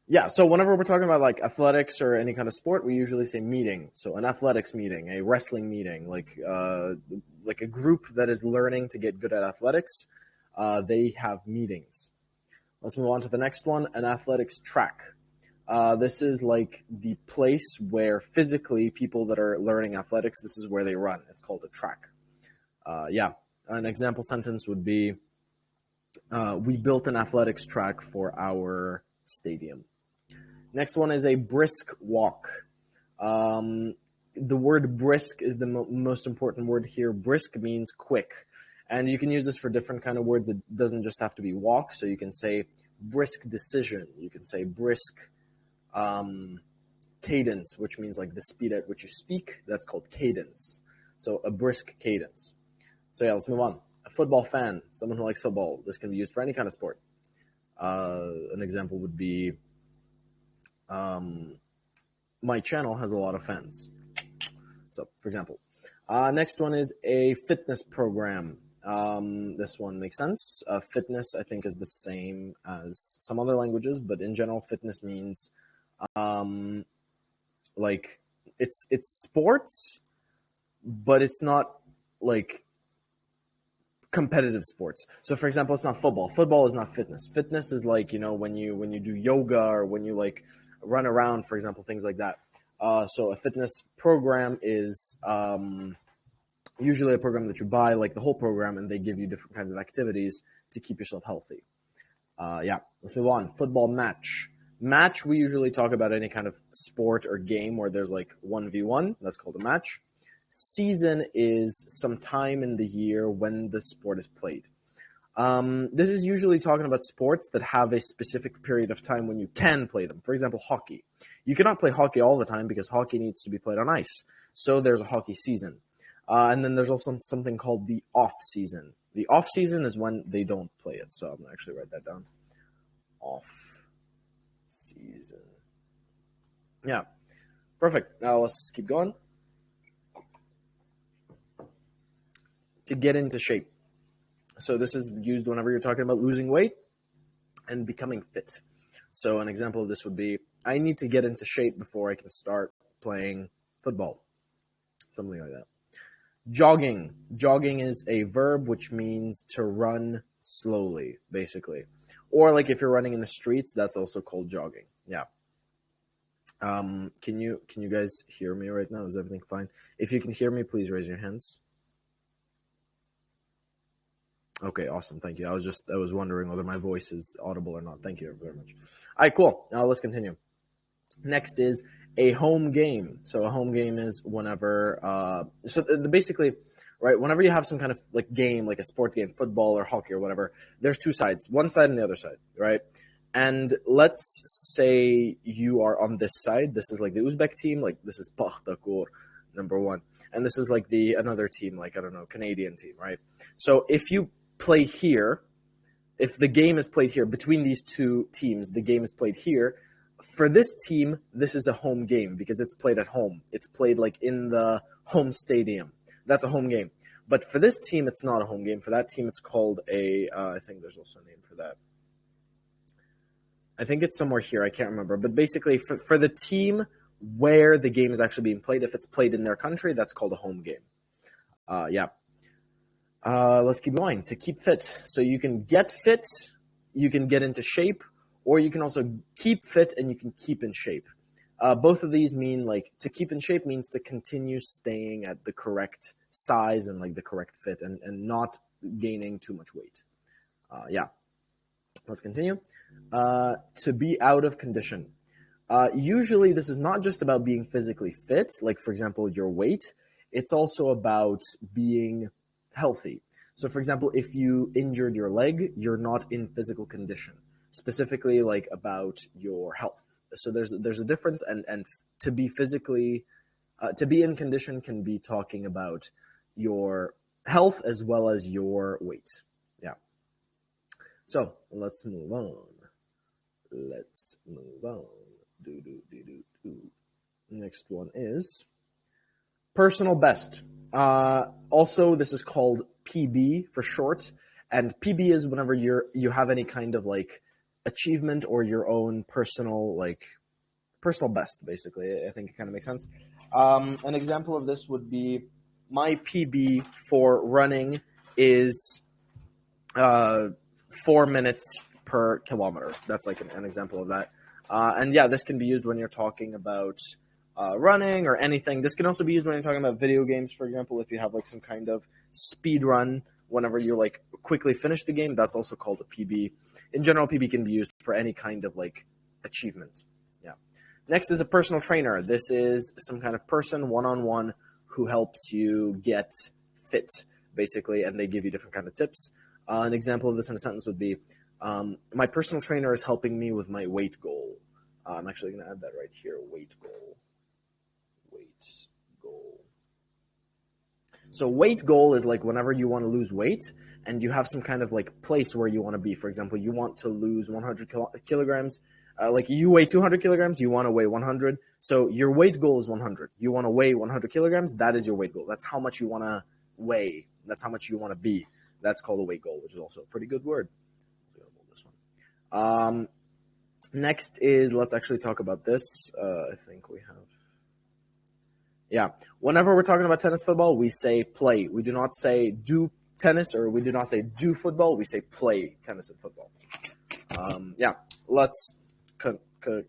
Yeah, so whenever we're talking about like athletics or any kind of sport, we usually say meeting. So an athletics meeting, a wrestling meeting, like a group that is learning to get good at athletics, they have meetings. Let's move on to the next one, an athletics track. This is like the place where physically people that are learning athletics, this is where they run. It's called a track. Yeah, an example sentence would be, we built an athletics track for our stadium. Next one is a brisk walk. Um, the word brisk is the most important word here. Brisk means quick. And you can use this for different kind of words. It doesn't just have to be walk. So you can say brisk decision. You can say brisk cadence, which means like the speed at which you speak. That's called cadence. So a brisk cadence. So yeah, let's move on. A football fan, someone who likes football. This can be used for any kind of sport. An example would be, my channel has a lot of fans. So, for example, next one is a fitness program. This one makes sense. Fitness, I think, is the same as some other languages, but in general, fitness means like it's sports, but it's not like competitive sports. So for example, it's not football. Football is not fitness. Fitness is like, when you do yoga or when you like run around, for example, things like that. So a fitness program is usually a program that you buy, like the whole program, and they give you different kinds of activities to keep yourself healthy. Yeah, let's move on. Football match. Match, we usually talk about any kind of sport or game where there's like 1v1. That's called a match. Season is some time in the year when the sport is played. This is usually talking about sports that have a specific period of time when you can play them. For example, hockey. You cannot play hockey all the time because hockey needs to be played on ice. So there's a hockey season. And then there's also something called the off season. The off season is when they don't play it. So I'm going to actually write that down. Off season. Yeah. Perfect. Now let's keep going. To get into shape. So this is used whenever you're talking about losing weight and becoming fit. So an example of this would be, I need to get into shape before I can start playing football. Something like that. Jogging. Jogging is a verb which means to run slowly, basically. Or like if you're running in the streets, that's also called jogging. Yeah. Can you guys hear me right now? Is everything fine? If you can hear me, please raise your hands. Okay, awesome. Thank you. I was wondering whether my voice is audible or not. Thank you very much. All right, cool. Now let's continue. Next is a home game. So a home game is whenever, basically, right, whenever you have some kind of like game, like a sports game, football or hockey or whatever, there's two sides, one side and the other side, right? And let's say you are on this side. This is like the Uzbek team, like this is Pakhtakor, number one. And this is like another team, like, I don't know, Canadian team, right? So if you play here, if the game is played here, between these two teams, the game is played here, for this team, this is a home game because it's played at home. It's played like in the home stadium. That's a home game. But for this team, it's not a home game. For that team, it's called I think there's also a name for that. I think it's somewhere here. I can't remember. But basically, for the team where the game is actually being played, if it's played in their country, that's called a home game. Yeah. Let's keep going. To keep fit. So you can get fit, you can get into shape, or you can also keep fit and you can keep in shape. Both of these mean like to keep in shape means to continue staying at the correct size and like the correct fit and not gaining too much weight. Yeah. Let's continue. To be out of condition. Usually this is not just about being physically fit, like for example, your weight. It's also about being healthy. So for example, if you injured your leg, you're not in physical condition, specifically like about your health. So there's a difference, and to be physically, to be in condition can be talking about your health as well as your weight. Yeah. So let's move on. Let's move on. Next one is personal best. Also, this is called PB for short, and PB is whenever you have any kind of like achievement or your own personal best, basically. I think it kind of makes sense. An example of this would be my PB for running is 4 minutes per kilometer. That's like an example of that. And yeah, this can be used when you're talking about running or anything. This can also be used when you're talking about video games, for example, if you have like some kind of speed run whenever you like quickly finish the game. That's also called a PB. In general, PB can be used for any kind of like achievement. Yeah. Next is a personal trainer. This is some kind of person one-on-one who helps you get fit, basically, and they give you different kind of tips. An example of this in a sentence would be, my personal trainer is helping me with my weight goal. I'm actually going to add that right here, weight goal. Weight goal. So weight goal is like whenever you want to lose weight and you have some kind of like place where you want to be. For example, you want to lose 100 kilograms. Like you weigh 200 kilograms, you want to weigh 100. So your weight goal is 100. You want to weigh 100 kilograms. That is your weight goal. That's how much you want to weigh. That's how much you want to be. That's called a weight goal, which is also a pretty good word. This one. Next is, let's actually talk about this. I think we have. Yeah. Whenever we're talking about tennis football, we say play. We do not say do tennis, or we do not say do football. We say play tennis and football. Yeah. Let's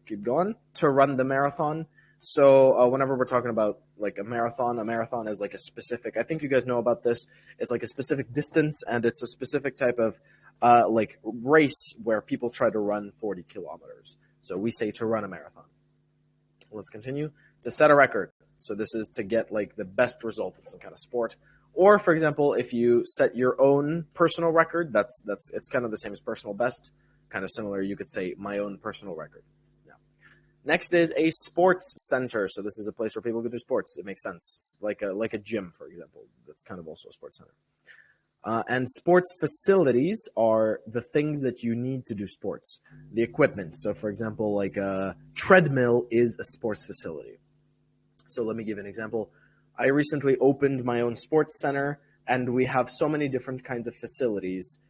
keep going. To run the marathon. So whenever we're talking about like a marathon is like a specific, I think you guys know about this. It's like a specific distance, and it's a specific type of like race where people try to run 40 kilometers. So we say to run a marathon. Let's continue. To set a record. So this is to get like the best result in some kind of sport. Or for example, if you set your own personal record, it's kind of the same as personal best, kind of similar. You could say my own personal record. Next is a sports center. So this is a place where people go do sports. It makes sense. Like a gym, for example. That's kind of also a sports center. And sports facilities are the things that you need to do sports. The equipment. So for example, like a treadmill is a sports facility. So let me give an example. I recently opened my own sports center, and we have so many different kinds of facilities.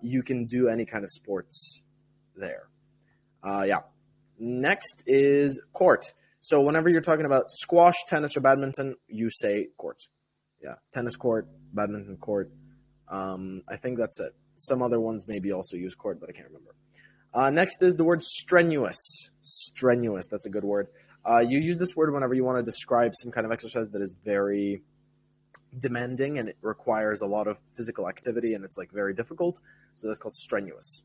You can do any kind of sports there. Yeah. Next is court. So whenever you're talking about squash, tennis, or badminton, you say court. Yeah, tennis court, badminton court. I think that's it. Some other ones maybe also use court, but I can't remember. Next is the word strenuous. Strenuous, that's a good word. You use this word whenever you want to describe some kind of exercise that is very demanding and it requires a lot of physical activity and it's like very difficult. So that's called strenuous.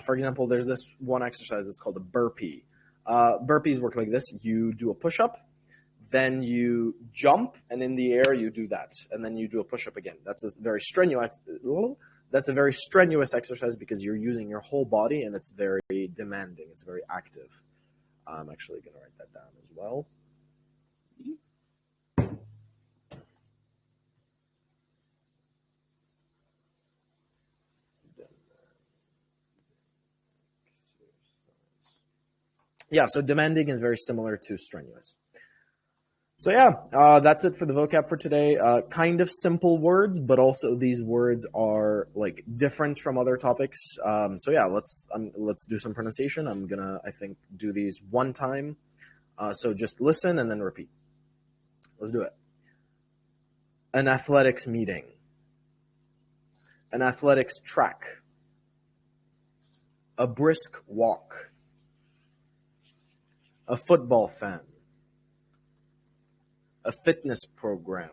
For example, there's this one exercise that's called a burpee. Burpees work like this. You do a push-up, then you jump, and in the air you do that, and then you do a push-up again. That's a very strenuous exercise because you're using your whole body, and it's very demanding. It's very active. I'm actually going to write that down as well. Yeah, so demanding is very similar to strenuous. So yeah, that's it for the vocab for today. Kind of simple words, but also these words are like different from other topics. So yeah, let's do some pronunciation. I'm gonna, I think, do these one time. So just listen and then repeat. Let's do it. An athletics meeting. An athletics track. A brisk walk. A football fan. A fitness program.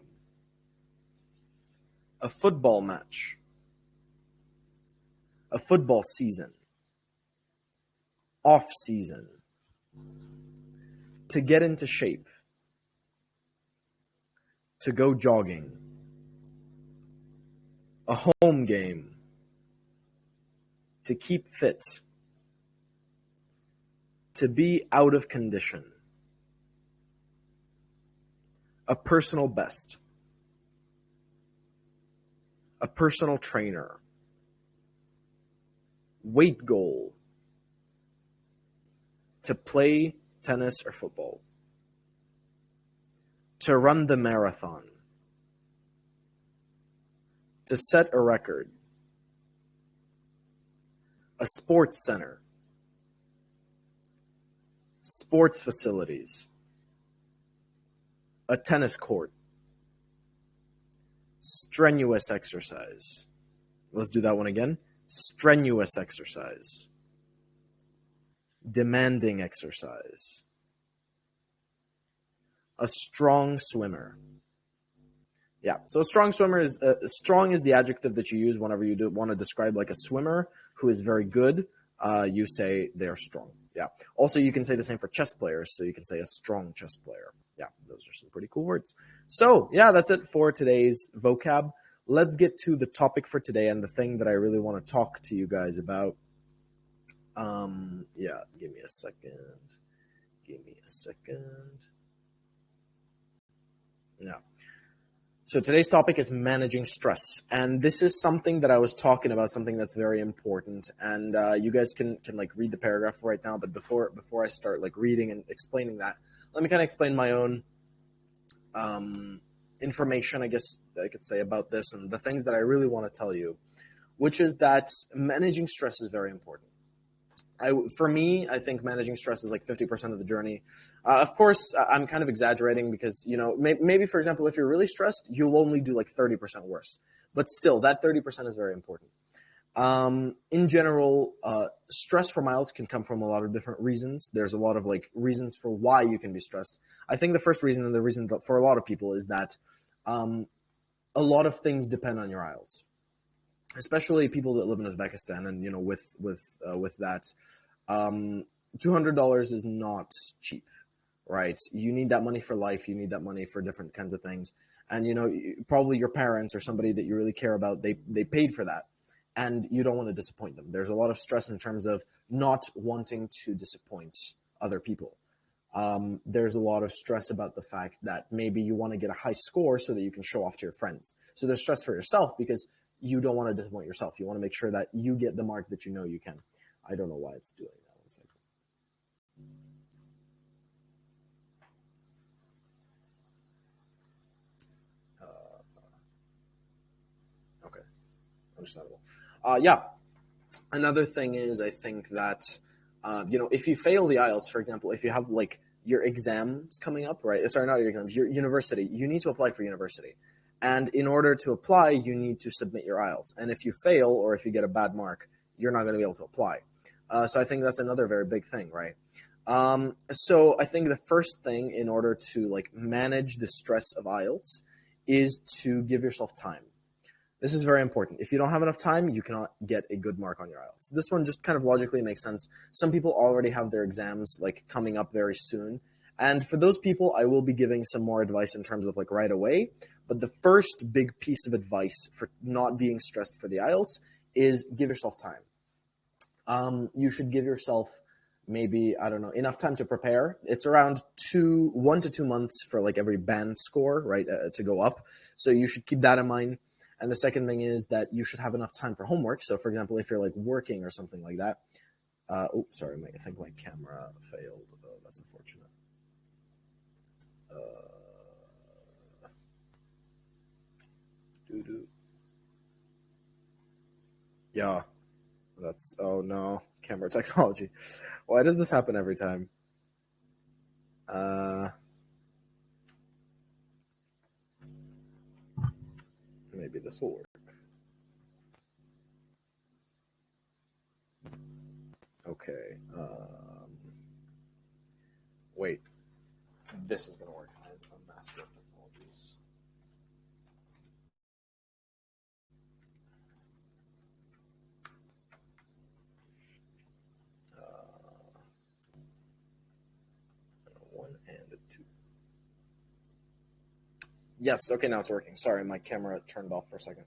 A football match. A football season. Off season. To get into shape. To go jogging. A home game. To keep fit. To be out of condition. A personal best. A personal trainer. Weight goal. To play tennis or football. To run the marathon. To set a record. A sports center. sports facilities, a tennis court, strenuous exercise. Let's do that one again. Strenuous exercise, demanding exercise, a strong swimmer. Yeah, so a strong swimmer is strong is the adjective that you use whenever you want to describe like a swimmer who is very good. You say they are strong. Yeah. Also, you can say the same for chess players. So you can say a strong chess player. Yeah, those are some pretty cool words. So yeah, that's it for today's vocab. Let's get to the topic for today and the thing that I really want to talk to you guys about. Yeah, give me a second. Yeah. So today's topic is managing stress, and this is something that I was talking about, something that's very important. And you guys can like read the paragraph right now, but before I start like reading and explaining that, let me kind of explain my own information, I guess I could say, about this and the things that I really want to tell you, which is that managing stress is very important. For me, I think managing stress is like 50% of the journey. Of course, I'm kind of exaggerating because, you know, maybe, for example, if you're really stressed, you'll only do like 30% worse. But still, that 30% is very important. In general, stress from IELTS can come from a lot of different reasons. There's a lot of like reasons for why you can be stressed. I think the first reason, and the reason that for a lot of people, is that a lot of things depend on your IELTS. Especially people that live in Uzbekistan, and you know, with that, $200 is not cheap, right? You need that money for life. You need that money for different kinds of things, and you know, probably your parents or somebody that you really care about, they paid for that, and you don't want to disappoint them. There's a lot of stress in terms of not wanting to disappoint other people. There's a lot of stress about the fact that maybe you want to get a high score so that you can show off to your friends. So there's stress for yourself because you don't want to disappoint yourself. You want to make sure that you get the mark that you know you can. I don't know why it's doing that. One second. Okay, understandable. Yeah, another thing is I think that, you know, if you fail the IELTS, for example, if you have like your exams coming up, right? Sorry, not your exams, your university, you need to apply for university. And in order to apply, you need to submit your IELTS. And if you fail or if you get a bad mark, you're not going to be able to apply. So I think that's another very big thing, right? So I think the first thing in order to like manage the stress of IELTS is to give yourself time. This is very important. If you don't have enough time, you cannot get a good mark on your IELTS. This one just kind of logically makes sense. Some people already have their exams like coming up very soon. And for those people, I will be giving some more advice in terms of like right away. But the first big piece of advice for not being stressed for the IELTS is give yourself time. You should give yourself maybe, I don't know, enough time to prepare. It's around 1 to 2 months for like every band score, right, to go up. So you should keep that in mind. And the second thing is that you should have enough time for homework. So for example, if you're like working or something like that. Oh, sorry, I think my camera failed. That's unfortunate. Yeah, that's, oh no, camera technology. Why does this happen every time? Maybe this will work. Okay. Wait, this is gonna work. I'm master of technologies. One and a two. Yes. Okay, now it's working. Sorry, my camera turned off for a second.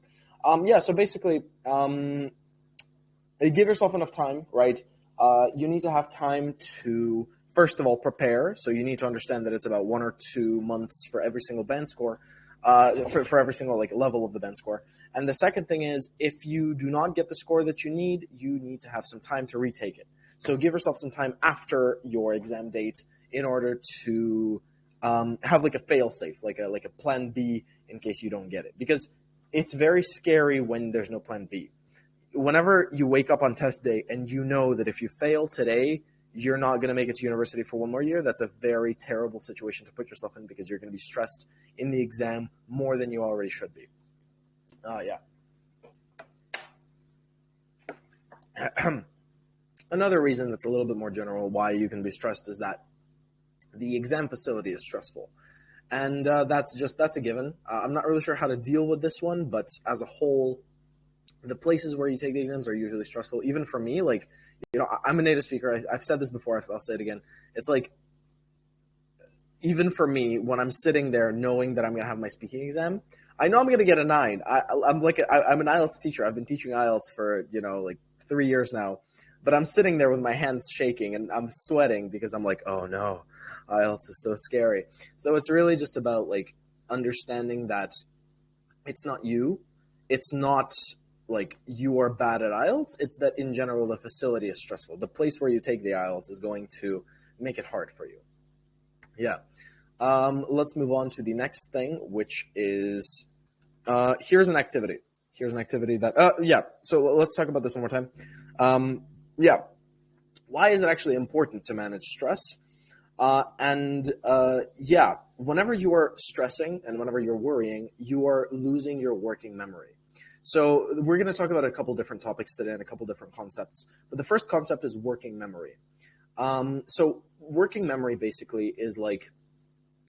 Yeah. So basically, give yourself enough time, right? You need to have time to, first of all, prepare. So you need to understand that it's about 1 or 2 months for every single band score, for every single like level of the band score. And the second thing is, if you do not get the score that you need to have some time to retake it. So give yourself some time after your exam date in order to have like a fail safe, like a plan B in case you don't get it. Because it's very scary when there's no plan B. Whenever you wake up on test day and you know that if you fail today, you're not going to make it to university for one more year, that's a very terrible situation to put yourself in because you're going to be stressed in the exam more than you already should be. Yeah. Another reason that's a little bit more general why you can be stressed is that the exam facility is stressful. And that's a given. I'm not really sure how to deal with this one, but as a whole, the places where you take the exams are usually stressful. Even for me, like, I'm a native speaker. I've said this before. I'll say it again. It's like, even for me, when I'm sitting there knowing that I'm going to have my speaking exam, I know I'm going to get a 9. I'm an IELTS teacher. I've been teaching IELTS for, like 3 years now. But I'm sitting there with my hands shaking and I'm sweating because I'm like, oh no, IELTS is so scary. So it's really just about like understanding that it's not you. It's not like you are bad at IELTS. It's that in general, the facility is stressful. The place where you take the IELTS is going to make it hard for you. Yeah. Let's move on to the next thing, which is, here's an activity. Here's an activity that, yeah. So let's talk about this one more time. Yeah. Why is it actually important to manage stress? Yeah, whenever you are stressing and whenever you're worrying, you are losing your working memory. So we're going to talk about a couple different topics today and a couple different concepts. But the first concept is working memory. So working memory basically is like,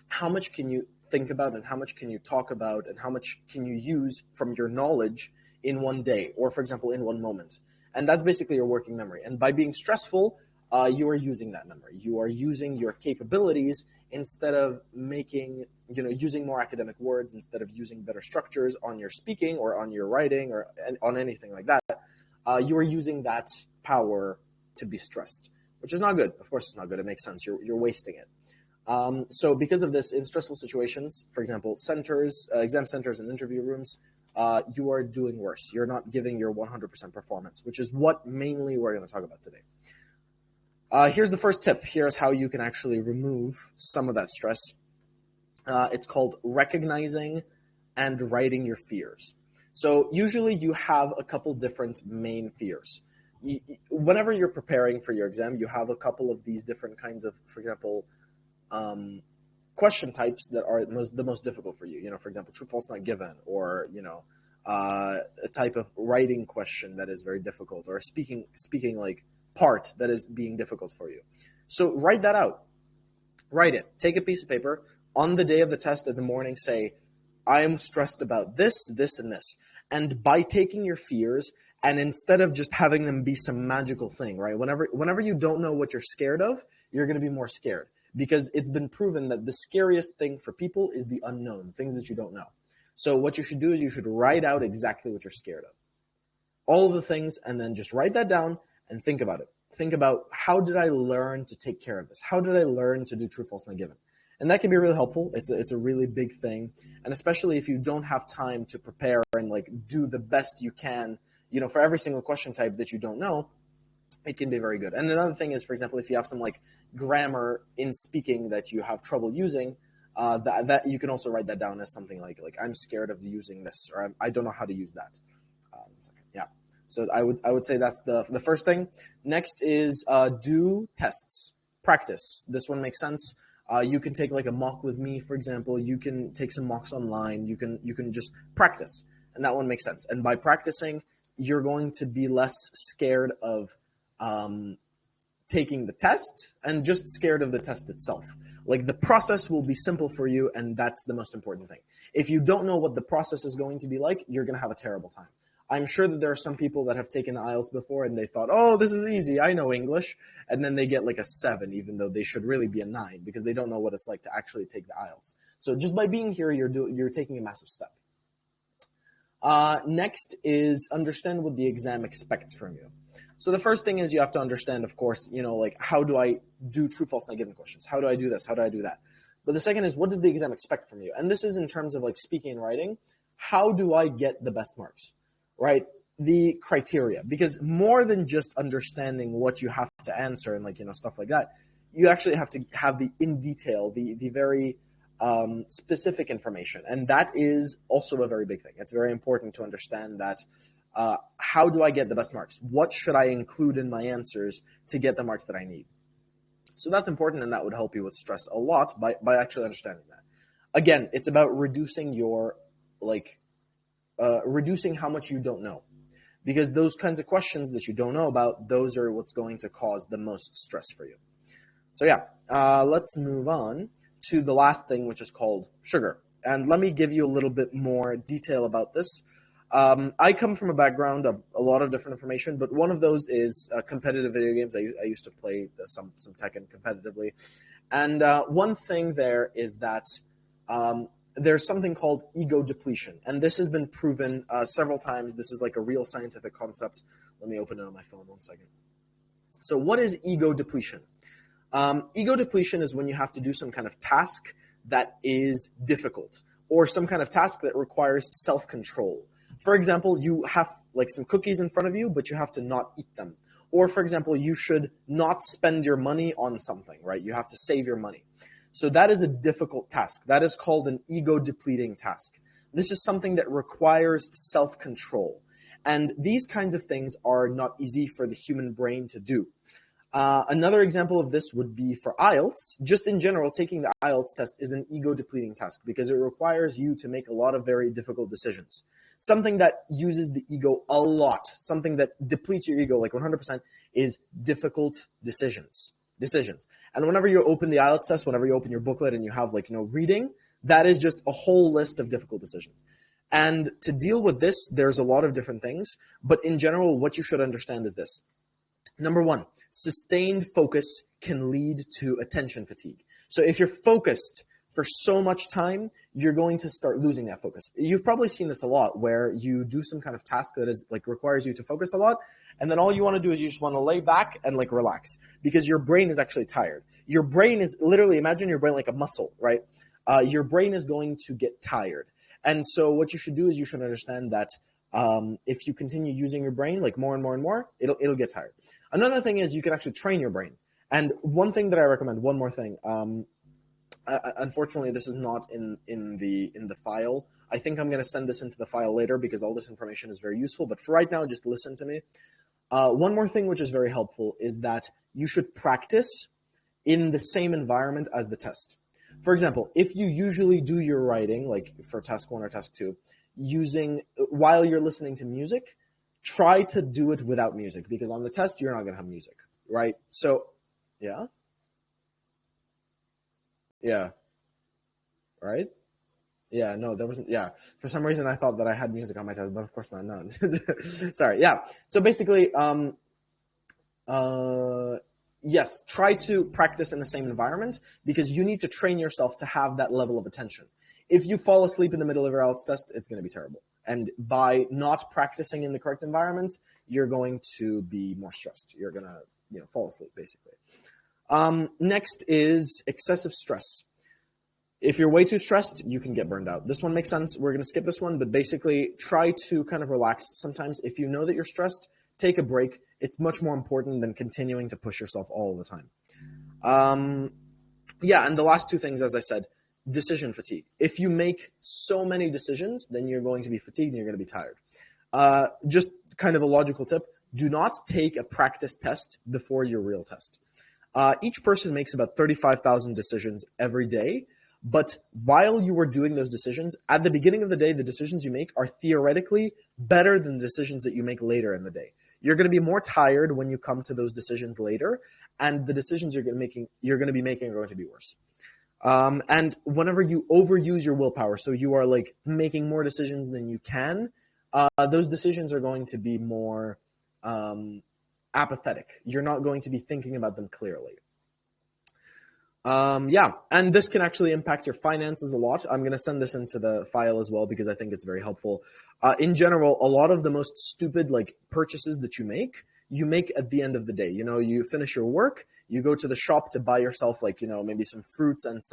how much can you think about and how much can you talk about and how much can you use from your knowledge in one day or, for example, in one moment. And that's basically your working memory. And by being stressful, you are using that memory. You are using your capabilities instead of using more academic words, instead of using better structures on your speaking or on your writing or on anything like that. You are using that power to be stressed, which is not good. Of course, it's not good. It makes sense. You're wasting it. So because of this, in stressful situations, for example, exam centers and interview rooms, you are doing worse. You're not giving your 100% performance, which is what mainly we're going to talk about today. Here's the first tip. Here's how you can actually remove some of that stress. It's called recognizing and writing your fears. So usually you have a couple different main fears. Whenever you're preparing for your exam, you have a couple of these different kinds of, for example, question types that are the most difficult for you. For example, true, false, not given, or a type of writing question that is very difficult, or a speaking like part that is being difficult for you. So write that out. Write it. Take a piece of paper on the day of the test in the morning. Say, I am stressed about this, this, and this. And by taking your fears, and instead of just having them be some magical thing, right? Whenever you don't know what you're scared of, you're going to be more scared. Because it's been proven that the scariest thing for people is the unknown, things that you don't know. So what you should do is you should write out exactly what you're scared of. All of the things, and then just write that down and think about it. Think about, how did I learn to take care of this? How did I learn to do true, false, not given? And that can be really helpful. It's a really big thing. And especially if you don't have time to prepare and like do the best you can, for every single question type that you don't know, it can be very good. And another thing is, for example, if you have some like grammar in speaking that you have trouble using, that you can also write that down as something like I'm scared of using this, or I don't know how to use that. Yeah. So I would say that's the first thing. Next is do tests, practice. This one makes sense. You can take like a mock with me, for example. You can take some mocks online. You can just practice, and that one makes sense. And by practicing, you're going to be less scared of taking the test and just scared of the test itself. Like, the process will be simple for you, and that's the most important thing. If you don't know what the process is going to be like, you're going to have a terrible time. I'm sure that there are some people that have taken IELTS before and they thought, oh, this is easy, I know English, and then they get like a 7, even though they should really be a 9, because they don't know what it's like to actually take the IELTS. So just by being here, you're taking a massive step. Next is understand what the exam expects from you. So the first thing is you have to understand, of course, like, how do I do true, false, not given questions? How do I do this? How do I do that? But the second is, what does the exam expect from you? And this is in terms of like speaking and writing. How do I get the best marks, right? The criteria, because more than just understanding what you have to answer and like, stuff like that, you actually have to have the in detail, the very specific information. And that is also a very big thing. It's very important to understand that. How do I get the best marks? What should I include in my answers to get the marks that I need? So that's important, and that would help you with stress a lot by actually understanding that. Again, it's about reducing your reducing how much you don't know, because those kinds of questions that you don't know about, those are what's going to cause the most stress for you. So yeah, let's move on to the last thing, which is called sugar. And let me give you a little bit more detail about this. I come from a background of a lot of different information, but one of those is competitive video games. I used to play some Tekken competitively. And one thing there is that there's something called ego depletion. And this has been proven several times. This is like a real scientific concept. Let me open it on my phone 1 second. So what is ego depletion? Ego depletion is when you have to do some kind of task that is difficult, or some kind of task that requires self-control. For example, you have like some cookies in front of you, but you have to not eat them. Or for example, you should not spend your money on something, right? You have to save your money. So that is a difficult task. That is called an ego depleting task. This is something that requires self-control. And these kinds of things are not easy for the human brain to do. Another example of this would be for IELTS. Just in general, taking the IELTS test is an ego-depleting task because it requires you to make a lot of very difficult decisions. Something that uses the ego a lot, something that depletes your ego like 100% is difficult decisions. And whenever you open the IELTS test, whenever you open your booklet and you have reading, that is just a whole list of difficult decisions. And to deal with this, there's a lot of different things. But in general, what you should understand is this. Number one, sustained focus can lead to attention fatigue. So if you're focused for so much time, you're going to start losing that focus. You've probably seen this a lot where you do some kind of task that is requires you to focus a lot, and then all you want to do is you just want to lay back and relax because your brain is actually tired. Your brain is literally, imagine your brain like a muscle, right? Your brain is going to get tired. And so what you should do is you should understand that if you continue using your brain more and more and more, it'll get tired. Another thing is you can actually train your brain. And one thing that I recommend, one more thing, unfortunately this is not in the file. I think I'm going to send this into the file later because all this information is very useful. But for right now, just listen to me. One more thing which is very helpful is that you should practice in the same environment as the test. For example, if you usually do your writing, like for task 1 or task 2, while you're listening to music, try to do it without music because on the test you're not going to have music, right? So yeah right no, there wasn't. For some reason I thought that I had music on my test, but of course not. No. Sorry. So basically yes, try to practice in the same environment because you need to train yourself to have that level of attention. If you fall asleep in the middle of your IELTS test, it's going to be terrible. And by not practicing in the correct environment, you're going to be more stressed. You're going to fall asleep, basically. Next is excessive stress. If you're way too stressed, you can get burned out. This one makes sense. We're going to skip this one, but basically try to kind of relax. Sometimes if you know that you're stressed, take a break. It's much more important than continuing to push yourself all the time. And the last two things, as I said, decision fatigue. If you make so many decisions, then you're going to be fatigued and you're going to be tired. Just kind of a logical tip, do not take a practice test before your real test. Each person makes about 35,000 decisions every day, but while you are doing those decisions, at the beginning of the day, the decisions you make are theoretically better than the decisions that you make later in the day. You're going to be more tired when you come to those decisions later, and the decisions you're going to be making are going to be worse. And whenever you overuse your willpower, so you are making more decisions than you can, those decisions are going to be more apathetic. You're not going to be thinking about them clearly. And this can actually impact your finances a lot. I'm going to send this into the file as well because I think it's very helpful. In general, a lot of the most stupid purchases that you make at the end of the day. You finish your work, you go to the shop to buy yourself maybe some fruits and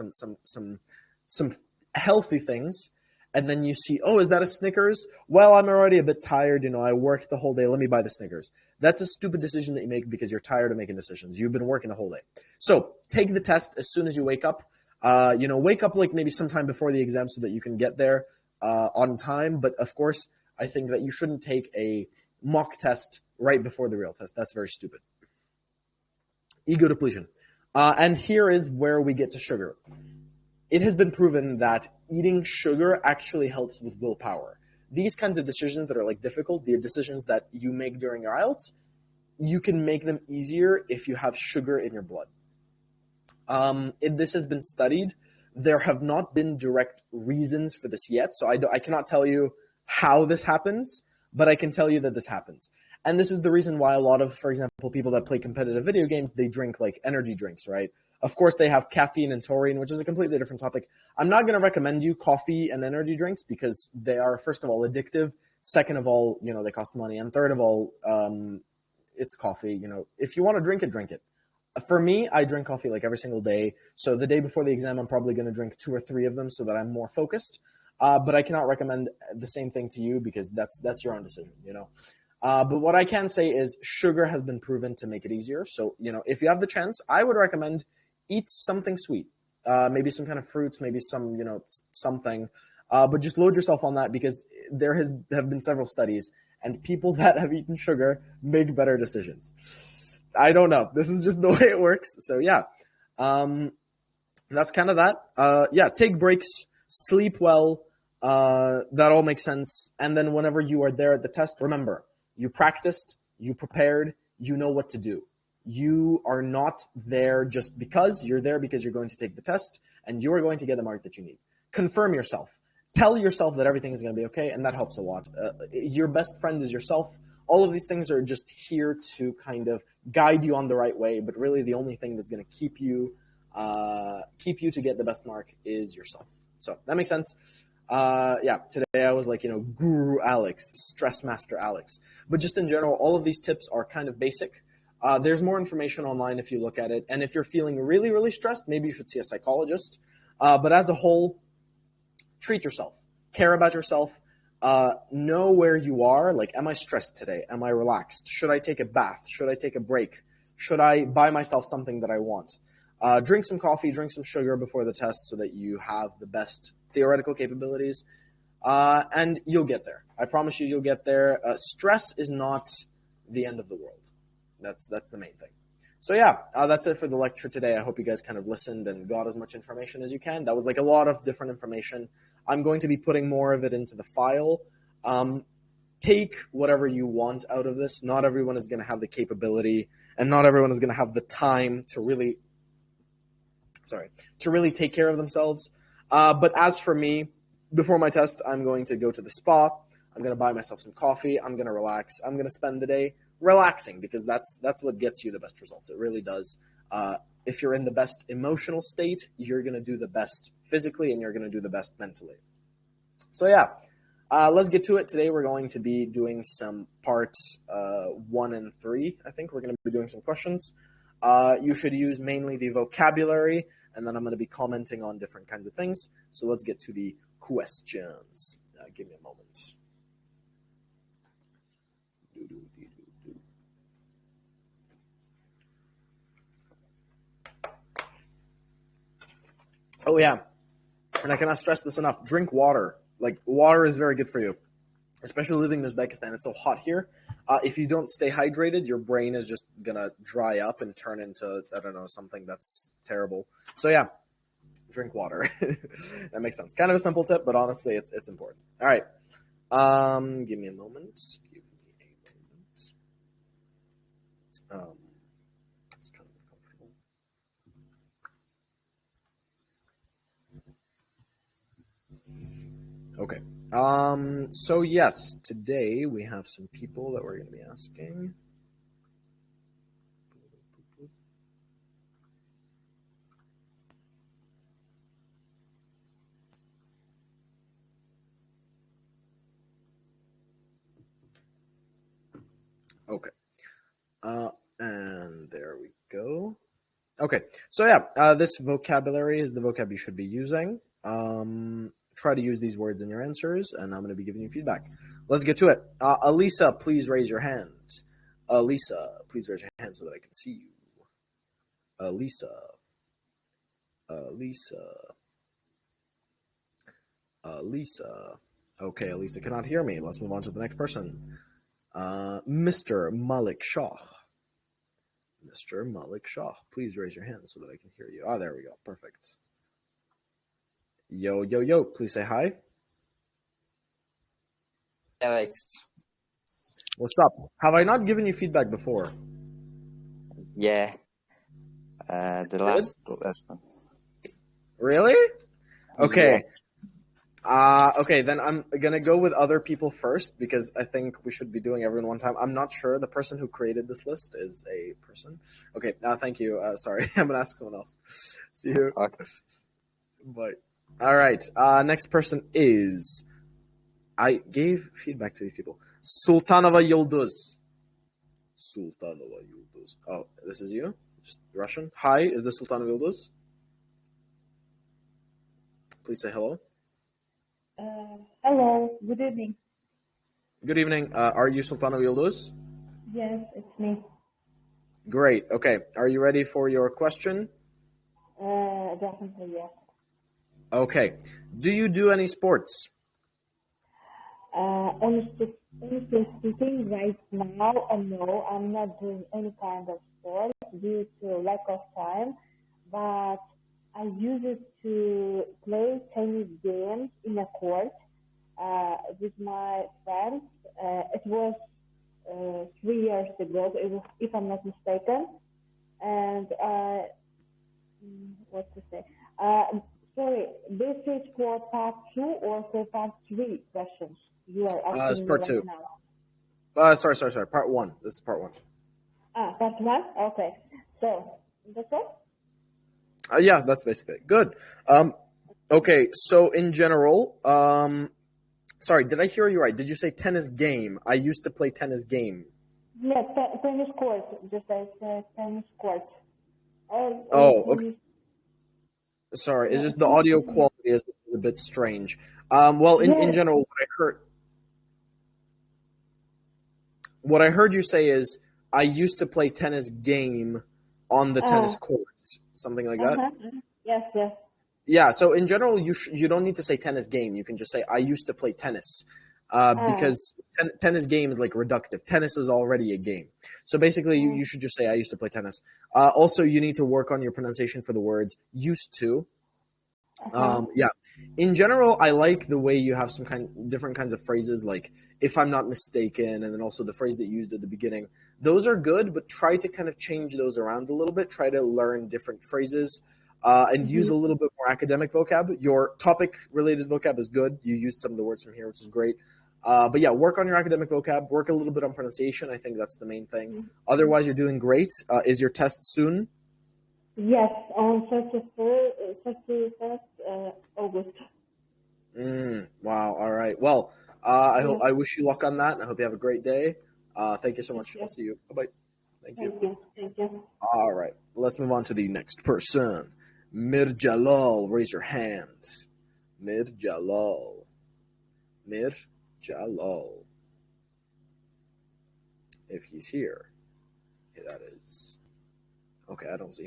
some healthy things, and then you see, oh, is that a Snickers? Well, I'm already a bit tired, I worked the whole day, let me buy the Snickers. That's a stupid decision that you make because you're tired of making decisions. You've been working the whole day. So take the test as soon as you wake up. Wake up maybe sometime before the exam so that you can get there on time. But of course, I think that you shouldn't take a mock test right before the real test. That's very stupid. Ego depletion. And here is where we get to sugar. It has been proven that eating sugar actually helps with willpower. These kinds of decisions that are like difficult, the decisions that you make during your IELTS, you can make them easier if you have sugar in your blood. This has been studied. There have not been direct reasons for this yet, so I cannot tell you how this happens, but I can tell you that this happens. And this is the reason why a lot of, for example, people that play competitive video games, they drink like energy drinks, right? Of course, they have caffeine and taurine, which is a completely different topic. I'm not going to recommend you coffee and energy drinks because they are, first of all, addictive. Second of all, they cost money. And third of all, it's coffee. If you want to drink it, drink it. For me, I drink coffee like every single day. So the day before the exam, I'm probably going to drink 2 or 3 of them so that I'm more focused. But I cannot recommend the same thing to you because that's your own decision, But what I can say is sugar has been proven to make it easier. So, if you have the chance, I would recommend eat something sweet, maybe some kind of fruits, maybe some, something, but just load yourself on that because there have been several studies and people that have eaten sugar make better decisions. I don't know. This is just the way it works. So yeah, that's kind of that. Yeah, take breaks, sleep well. That all makes sense. And then whenever you are there at the test, remember, you practiced, you prepared, you know what to do. You are not there just because. You're there because you're going to take the test and you are going to get the mark that you need. Confirm yourself. Tell yourself that everything is going to be okay, and that helps a lot. Your best friend is yourself. All of these things are just here to kind of guide you on the right way, but really the only thing that's going to keep you to get the best mark is yourself. So that makes sense. Yeah, today I was like, Guru Alex, Stress Master Alex. But just in general, all of these tips are kind of basic. There's more information online if you look at it. And if you're feeling really, really stressed, maybe you should see a psychologist. But as a whole, treat yourself. Care about yourself. Know where you are. Like, am I stressed today? Am I relaxed? Should I take a bath? Should I take a break? Should I buy myself something that I want? Drink some coffee, drink some sugar before the test so that you have the best theoretical capabilities. And you'll get there. I promise you'll get there. Stress is not the end of the world. That's the main thing. So yeah, that's it for the lecture today. I hope you guys kind of listened and got as much information as you can. That was like a lot of different information. I'm going to be putting more of it into the file. Take whatever you want out of this. Not everyone is going to have the capability and not everyone is going to have the time to really take care of themselves. But as for me, before my test, I'm going to go to the spa. I'm going to buy myself some coffee. I'm going to relax. I'm going to spend the day relaxing because that's what gets you the best results. It really does. If you're in the best emotional state, you're going to do the best physically and you're going to do the best mentally. So yeah, let's get to it. Today we're going to be doing some parts 1 and 3. I think we're going to be doing some questions. You should use mainly the vocabulary, and then I'm going to be commenting on different kinds of things. So let's get to the questions. Give me a moment. Oh yeah, and I cannot stress this enough. Drink water. Like, water is very good for you, especially living in Uzbekistan. It's so hot here. If you don't stay hydrated, your brain is just gonna dry up and turn into, I don't know, something that's terrible. So yeah, drink water. That makes sense. Kind of a simple tip, but honestly, it's important. All right. Give me a moment. It's kind of uncomfortable. Okay. So yes, today we have some people that we're going to be asking. Okay. And there we go. Okay. So yeah, this vocabulary is the vocab you should be using. Try to use these words in your answers, and I'm going to be giving you feedback. Let's get to it. Alisa, please raise your hand. Alisa, please raise your hand so that I can see you. Alisa. Alisa. Okay, Alisa cannot hear me. Let's move on to the next person. Mr. Malik Shah. Mr. Malik Shah, please raise your hand so that I can hear you. Ah, there we go. Perfect. Yo, yo, yo, please say hi. Alex. What's up? Have I not given you feedback before? Yeah. The last one. Really? Okay. Yeah. Okay, then I'm gonna go with other people first because I think we should be doing everyone one time. I'm not sure the person who created this list is a person. Okay, thank you. Sorry, I'm gonna ask someone else. See you. Okay. Bye. All right. Next person is. I gave feedback to these people. Sultanova Yıldız. Sultanova Yıldız. Oh, this is you? Just Russian? Hi, is this Sultanova Yıldız? Please say hello. Hello, good evening. Good evening. Are you Sultanova Yıldız? Yes, it's me. Great. Okay. Are you ready for your question? Definitely, yes. Okay. Do you do any sports? Honestly speaking, right now, no, I'm not doing any kind of sport due to lack of time, but I used to play tennis games in a court with my friends. It was 3 years ago, if I'm not mistaken. And what to say? Sorry, this is for part 2 or for part 3 questions? You are asking It's part me 2. right now. Sorry. Part 1. This is part 1. Part 1? Okay. So, that's all? Yeah, that's basically it. Good. Okay, so in general, sorry, did I hear you right? Did you say tennis game? I used to play tennis game. Yes, tennis court. Just like tennis court. Okay. Sorry, it's just the audio quality is a bit strange. Well, in general, what I heard you say is I used to play tennis game on the tennis court, something like that. Yes. Yeah. So in general, you don't need to say tennis game. You can just say I used to play tennis, because tennis game is like reductive. Tennis is already a game. So basically, you should just say I used to play tennis. Also, you need to work on your pronunciation for the words used to. Yeah. In general, I like the way you have some different kinds of phrases, like if I'm not mistaken, and then also the phrase that you used at the beginning. Those are good, but try to kind of change those around a little bit. Try to learn different phrases and use a little bit more academic vocab. Your topic-related vocab is good. You used some of the words from here, which is great. But yeah, work on your academic vocab. Work a little bit on pronunciation. I think that's the main thing. Otherwise, you're doing great. Is your test soon? Yes, on 31st August. Wow. All right. Well, I wish you luck on that, and I hope you have a great day. Thank you so much. I'll see you. Bye-bye. Thank you. Thank you. All right. Let's move on to the next person. Mir Jalal, raise your hand. Mir Jalal. If he's here. Okay, that is. Okay, I don't see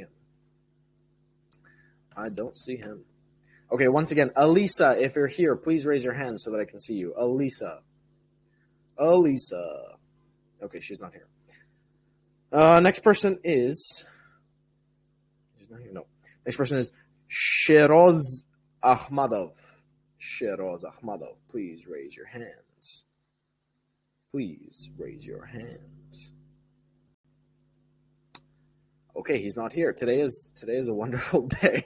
him. Okay, once again, Alisa, if you're here, please raise your hand so that I can see you. Alisa. Okay, she's not here. Next person is... She's not here? No. Next person is Sheroz Ahmadov. Please raise your hands. Okay, he's not here. Today is a wonderful day.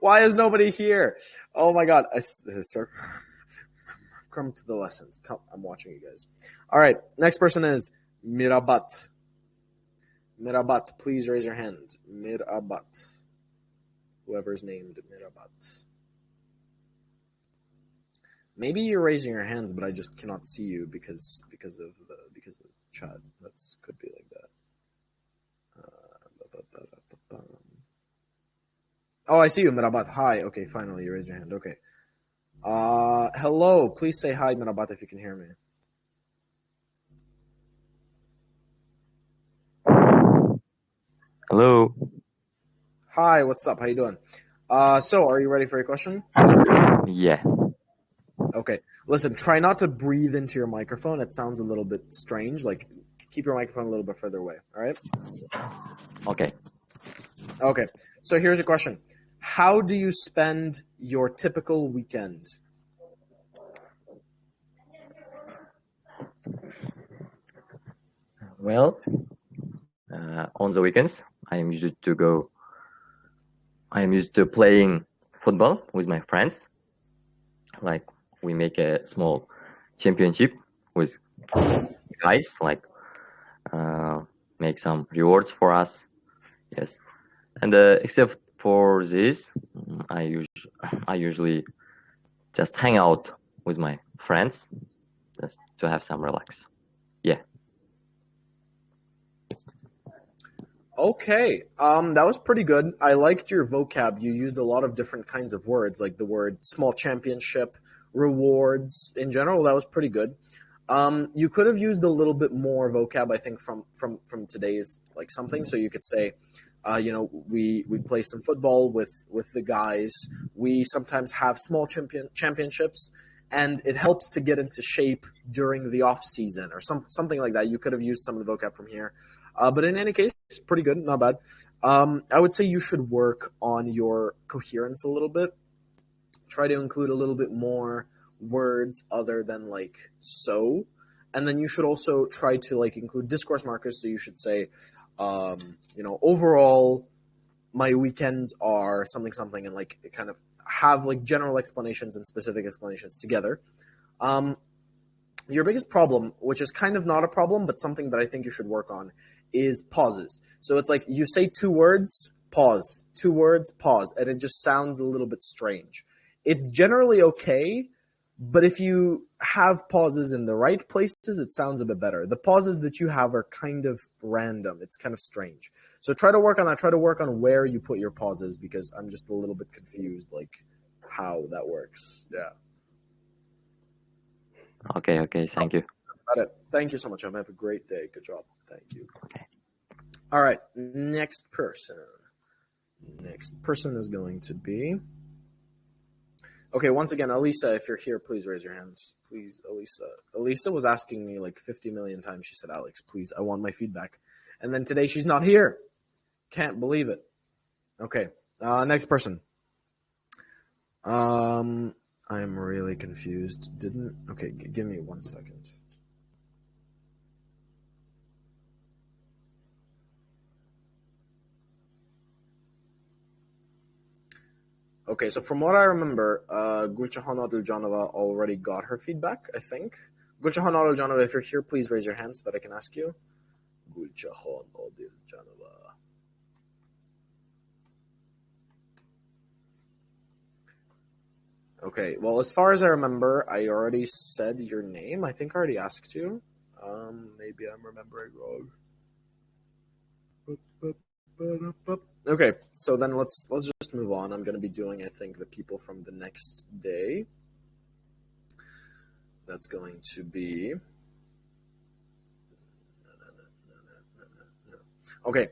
Why is nobody here? Oh my God! Come to the lessons. Come, I'm watching you guys. All right, next person is Mirabat. Please raise your hand. Mirabat. Whoever's named Mirabat. Maybe you're raising your hands, but I just cannot see you because of the chat. That's could be like that. Oh, I see you, Mirabat. Hi. Okay, finally, you raised your hand. Okay. Hello. Please say hi, Mirabat, if you can hear me. Hello. Hi. What's up? How you doing? So, are you ready for your question? Yeah. Okay. Listen, try not to breathe into your microphone. It sounds a little bit strange. Like, keep your microphone a little bit further away. All right. Okay. Okay. So here's a question: how do you spend your typical weekend? Well, on the weekends, I am used to playing football with my friends. Like we make a small championship with guys. Like make some rewards for us. Yes, and except for this, I usually just hang out with my friends, just to have some relax. Yeah. Okay, that was pretty good. I liked your vocab. You used a lot of different kinds of words, like the word small championship, rewards. In general, that was pretty good. You could have used a little bit more vocab, I think, from today's like something. So you could say, we play some football with the guys. We sometimes have small championships, and it helps to get into shape during the off season or something like that. You could have used some of the vocab from here. But in any case, pretty good, not bad. I would say you should work on your coherence a little bit. Try to include a little bit more words other than like so. And then you should also try to like include discourse markers. So you should say, overall, my weekends are something, and like kind of have like general explanations and specific explanations together. Your biggest problem, which is kind of not a problem, but something that I think you should work on, is pauses. So it's like you say 2 words, pause, 2 words, pause, and it just sounds a little bit strange. It's generally okay, but if you have pauses in the right places, it sounds a bit better. The pauses that you have are kind of random. It's kind of strange. So try to work on that. Try to work on where you put your pauses, because I'm just a little bit confused, like how that works. Yeah. Okay. Thank you. That's about it. Thank you so much, Em. Have a great day. Good job. Thank you. Okay. All right. Next person. Next person is going to be... Okay, once again, Elisa, if you're here, please raise your hands. Please, Elisa. Elisa was asking me like 50 million times. She said, Alex, please, I want my feedback. And then today she's not here. Can't believe it. Okay, next person. I'm really confused. Okay, give me 1 second. Okay, so from what I remember, Gulchahan Adiljanova already got her feedback, I think. Gulchahan Adiljanova, if you're here, please raise your hand so that I can ask you. Gulchahan Adiljanova. Okay, well, as far as I remember, I already said your name. I think I already asked you. Maybe I'm remembering wrong. Okay, so then let's just move on. I'm going to be doing, I think, the people from the next day. That's going to be... Okay.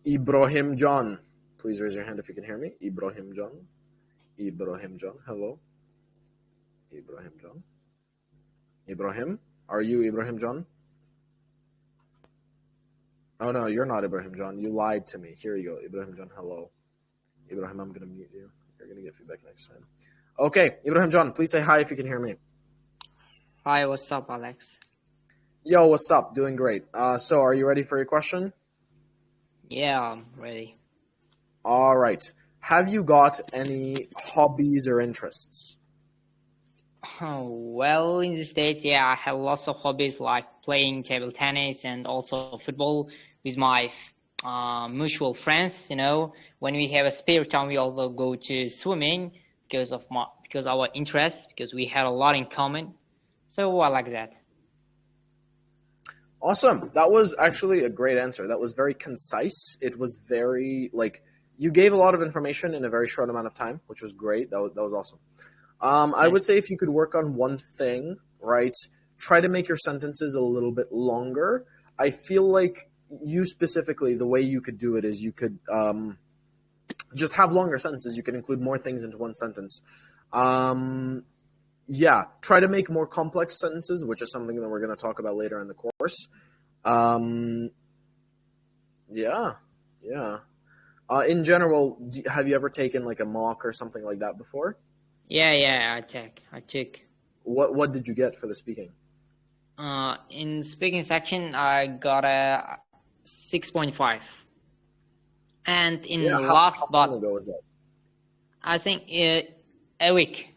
Ibrahim John. Please raise your hand if you can hear me. Ibrahim John. Ibrahim John. Hello. Ibrahim John. Ibrahim? Are you Ibrahim John? Oh, no, you're not Ibrahim John. You lied to me. Here you go. Ibrahim John, hello. Ibrahim, I'm going to mute you. You're going to get feedback next time. Okay, Ibrahim John, please say hi if you can hear me. Hi, what's up, Alex? Yo, what's up? Doing great. So are you ready for your question? Yeah, I'm ready. All right. Have you got any hobbies or interests? Oh, well, in the States, yeah, I have lots of hobbies like playing table tennis and also football with my mutual friends. When we have a spare time, we also go to swimming because our interests, because we had a lot in common. So I like that. Awesome. That was actually a great answer. That was very concise. It was very, you gave a lot of information in a very short amount of time, which was great. That was awesome. I would say if you could work on one thing, right, try to make your sentences a little bit longer. I feel like you specifically, the way you could do it is you could just have longer sentences. You can include more things into one sentence. yeah, try to make more complex sentences, which is something that we're going to talk about later in the course. Yeah, yeah. In general, have you ever taken like a mock or something like that before? Yeah, I took. What did you get for the speaking? In speaking section, I got a 6.5. And in Yeah, last, how but long ago was that? I think a week.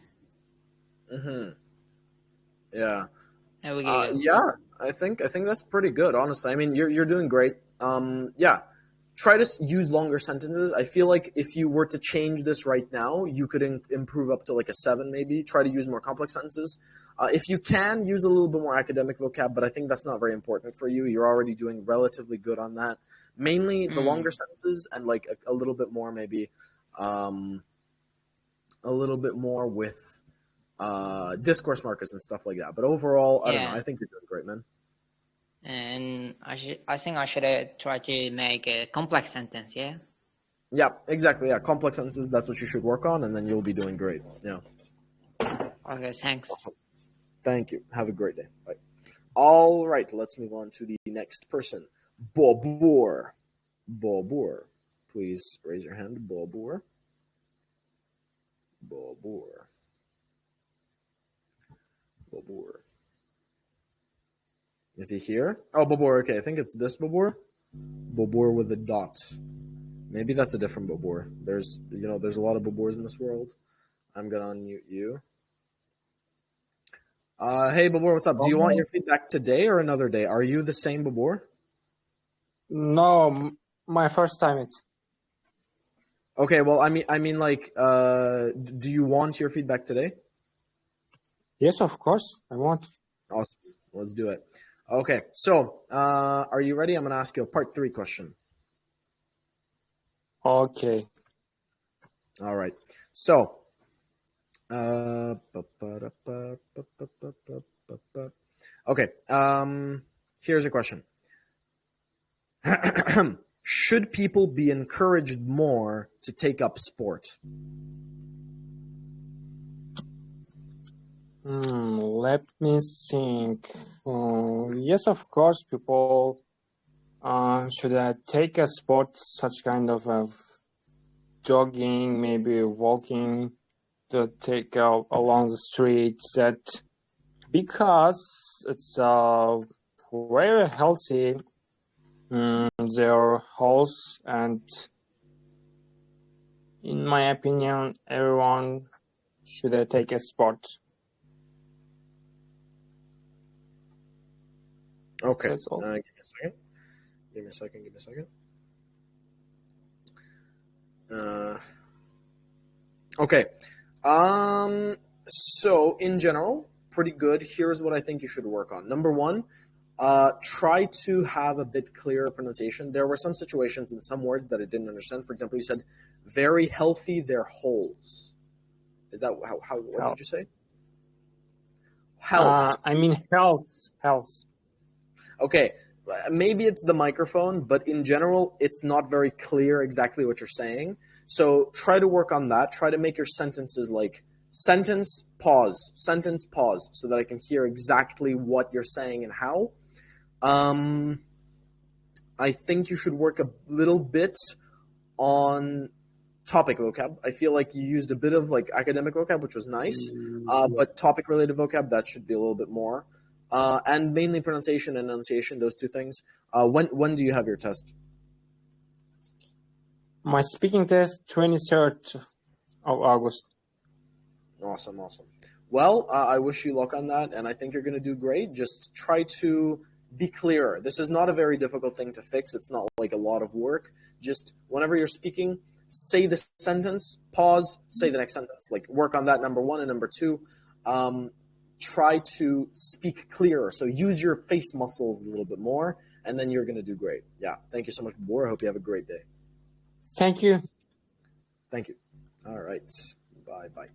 Mm-hmm. Yeah. A week ago. Yeah, I think that's pretty good, honestly. I mean, you're doing great. Yeah, try to use longer sentences. I feel like if you were to change this right now, you could improve up to like a 7, maybe. Try to use more complex sentences. If you can, use a little bit more academic vocab, but I think that's not very important for you. You're already doing relatively good on that. Mainly the longer sentences and like a little bit more, maybe, a little bit more with discourse markers and stuff like that. But overall, I don't know. Yeah. I think you're doing great, man. And I think I should try to make a complex sentence. Yeah. Yeah, exactly. Yeah, complex sentences. That's what you should work on, and then you'll be doing great. Yeah. Okay. Thanks. Awesome. Thank you. Have a great day. Bye. All right, let's move on to the next person. Bobur. Bobur. Please raise your hand. Bobur. Bobur. Bobur. Is he here? Oh, Bobur. Okay, I think it's this Bobur. Bobur with a dot. Maybe that's a different Bobur. There's a lot of Boburs in this world. I'm gonna unmute you. Hey, Babur, what's up? Do you want your feedback today or another day? Are you the same Babur? No, my first time it's. Okay, well, I mean, like, do you want your feedback today? Yes, of course, I want. Awesome. Let's do it. Okay, so are you ready? I'm gonna ask you a part 3 question. Okay. All right. So, okay. Here's a question. Should people be encouraged more to take up sport? Let me think. Yes, of course, people should take a sport, such kind of jogging, maybe walking, to take along the streets. That because it's very healthy. Their health, and in my opinion, everyone should take a sport. Okay. That's all. Give me a second. Okay. So in general, pretty good. Here's what I think you should work on. Number 1, try to have a bit clearer pronunciation. There were some situations in some words that I didn't understand. For example, you said very healthy their holes. Is that how what did you say? Health. I mean health. Okay, maybe it's the microphone, but in general, it's not very clear exactly what you're saying. So try to work on that. Try to make your sentences like sentence, pause, so that I can hear exactly what you're saying and how. I think you should work a little bit on topic vocab. I feel like you used a bit of like academic vocab, which was nice, but topic related vocab, that should be a little bit more. And mainly pronunciation and enunciation, those 2 things. When do you have your test? My speaking test, 23rd of August. Awesome. Well, I wish you luck on that, and I think you're going to do great. Just try to be clearer. This is not a very difficult thing to fix. It's not like a lot of work. Just whenever you're speaking, say the sentence, pause, say the next sentence. Like work on that, number 1, and number 2. Try to speak clearer. So use your face muscles a little bit more, and then you're going to do great. Yeah. Thank you so much, Bor. I hope you have a great day. Thank you. Thank you. All right. Bye.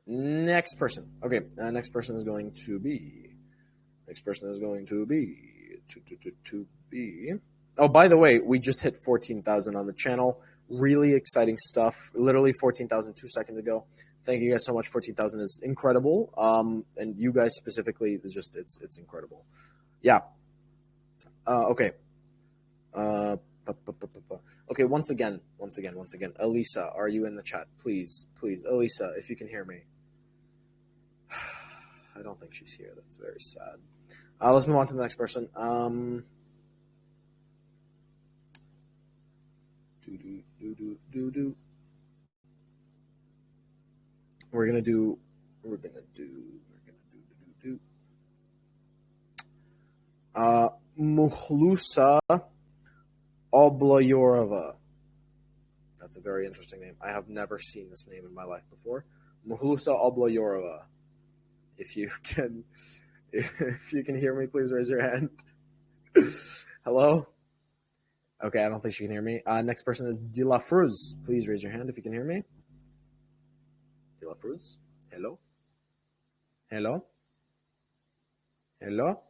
Next person. Okay. Next person is going to be. To be. Oh, by the way, we just hit 14,000 on the channel. Really exciting stuff. Literally 14,000 2 seconds ago. Thank you guys so much. 14,000 is incredible. And you guys specifically is just it's incredible. Yeah. Okay. Okay. Once again. Elisa, are you in the chat? Please, Elisa, if you can hear me. I don't think she's here. That's very sad. Let's move on to the next person. We're gonna do. Muhlusa Obloyorova. That's a very interesting name. I have never seen this name in my life before. Muhlusa Obloyorova. If you can hear me, please raise your hand. Hello? Okay, I don't think she can hear me. Next person is Dilafruz. Please raise your hand if you can hear me. Dilafruz? Hello? Hello? Hello?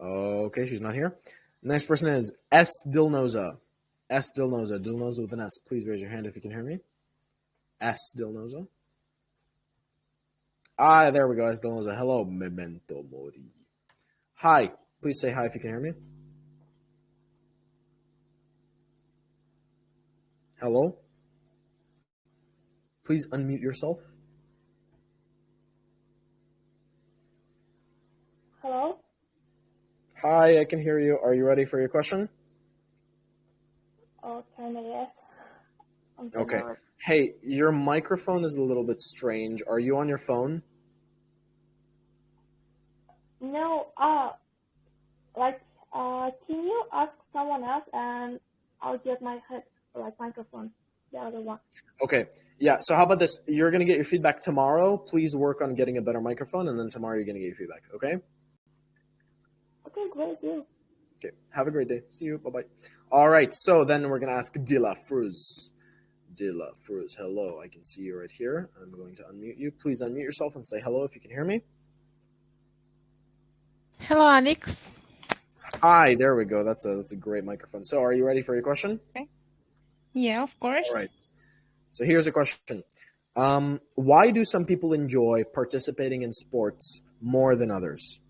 Okay, she's not here. Next person is S. Dilnoza. S. Dilnoza. Dilnoza with an S. Please raise your hand if you can hear me. S. Dilnoza. There we go. S. Dilnoza. Hello, Memento Mori. Hi. Please say hi if you can hear me. Hello? Please unmute yourself. Hello? Hi, I can hear you. Are you ready for your question? Oh, kind of, yes. Okay. Hey, your microphone is a little bit strange. Are you on your phone? No, can you ask someone else and I'll get my microphone, the other one. Okay. Yeah, so how about this? You're going to get your feedback tomorrow. Please work on getting a better microphone, and then tomorrow you're going to get your feedback, okay? Okay, great, yeah. Okay. Have a great day. See you. Bye-bye. All right, so then we're going to ask Dilafruz. Dilafruz, hello. I can see you right here. I'm going to unmute you. Please unmute yourself and say hello if you can hear me. Hello, Alex. Hi, there we go. That's a great microphone. So are you ready for your question? Okay. Yeah, of course. All right. So here's a question. Why do some people enjoy participating in sports more than others?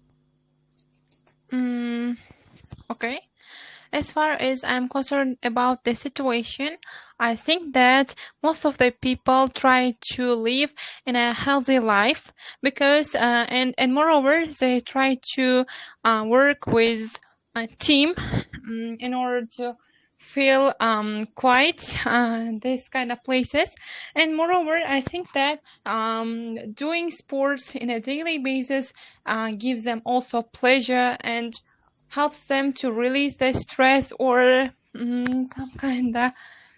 Okay. As far as I'm concerned about the situation, I think that most of the people try to live in a healthy life because, and moreover, they try to work with a team in order to feel quiet this kind of places. And moreover, I think that doing sports in a daily basis gives them also pleasure and helps them to release the stress or some kind of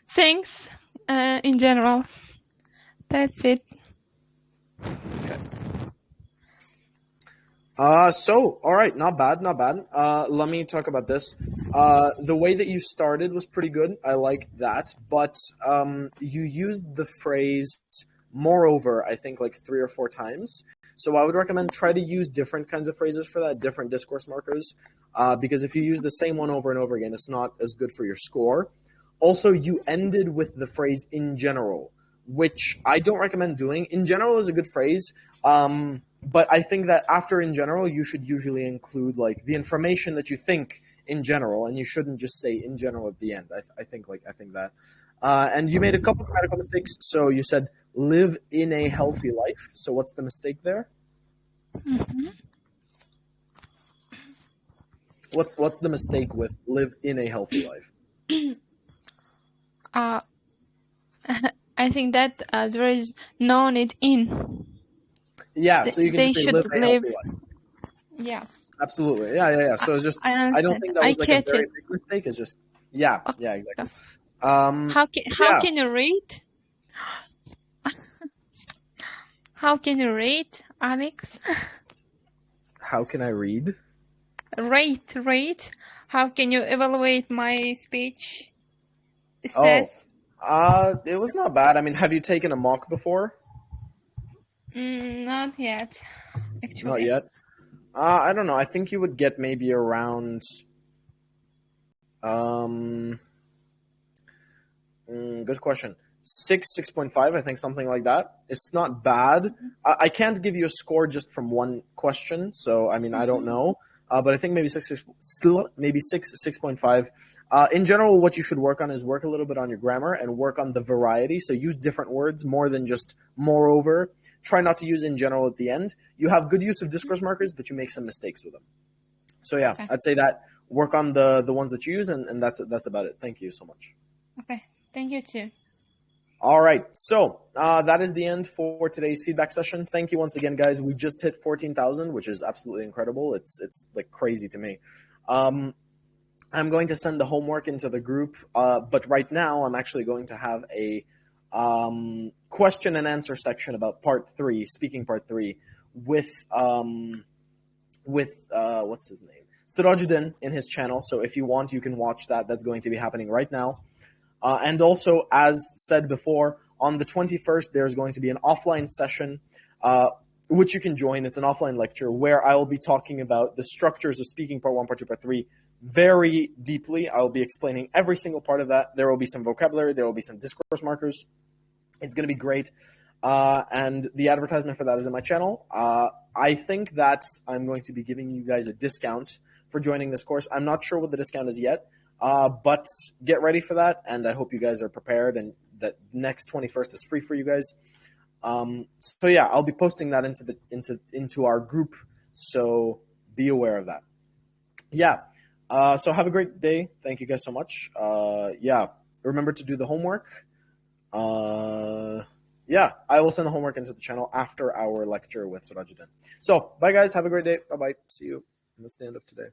things in general. That's it. Okay. All right, not bad. Let me talk about this. The way that you started was pretty good. I like that, but you used the phrase "moreover," I think like 3 or 4 times. So I would recommend try to use different kinds of phrases for that, different discourse markers, because if you use the same one over and over again, it's not as good for your score. Also, you ended with the phrase "in general," which I don't recommend doing. In general is a good phrase. But I think that after "in general," you should usually include like the information that you think in general, and you shouldn't just say "in general" at the end. I think that. And you made a couple of grammatical mistakes. So you said "live in a healthy life." So what's the mistake there? Mm-hmm. What's the mistake with "live in a healthy life"? I think that there is no need in. Yeah, so you can They just say should "live a live. healthy life." Yeah. Absolutely. Yeah. So it's just I I don't understand. think that I was like a catch very it. big mistake. It's just yeah, exactly. How Yeah. can you rate? How can you rate, Alex? How can I read? Rate. How can you evaluate my speech? It Oh, says it was not bad. I mean, have you taken a mock before? not yet, actually. Not yet. I don't know. I think you would get maybe around Good question. 6.5, I think, something like that. It's not bad. I can't give you a score just from one question, so I mean I don't know. But I think maybe 6.5. In general, what you should work on is work a little bit on your grammar and work on the variety. So use different words more than just moreover. Try not to use in general at the end. You have good use of discourse markers, but you make some mistakes with them. So yeah, Okay. I'd say that work on the ones that you use, and that's about it. Thank you so much. Okay. Thank you too. All right, so that is the end for today's feedback session. Thank you once again, guys. We just hit 14,000, which is absolutely incredible. It's like crazy to me. I'm going to send the homework into the group, but right now I'm actually going to have a question and answer section about part 3, speaking part 3, with what's his name? Sirajuddin in his channel. So if you want, you can watch that. That's going to be happening right now. And also, as said before, on the 21st, there's going to be an offline session, which you can join. It's an offline lecture where I will be talking about the structures of speaking part 1, part 2, part 3 very deeply. I'll be explaining every single part of that. There will be some vocabulary. There will be some discourse markers. It's going to be great. And the advertisement for that is in my channel. I think that I'm going to be giving you guys a discount for joining this course. I'm not sure what the discount is yet. But get ready for that, and I hope you guys are prepared, and that next 21st is free for you guys. So yeah, I'll be posting that into our group, so be aware of that. Yeah. So have a great day. Thank you guys so much. Yeah, remember to do the homework. Yeah, I will send the homework into the channel after our lecture with Sirajuddin. So bye guys, have a great day. Bye bye. See you. And that's the end of today.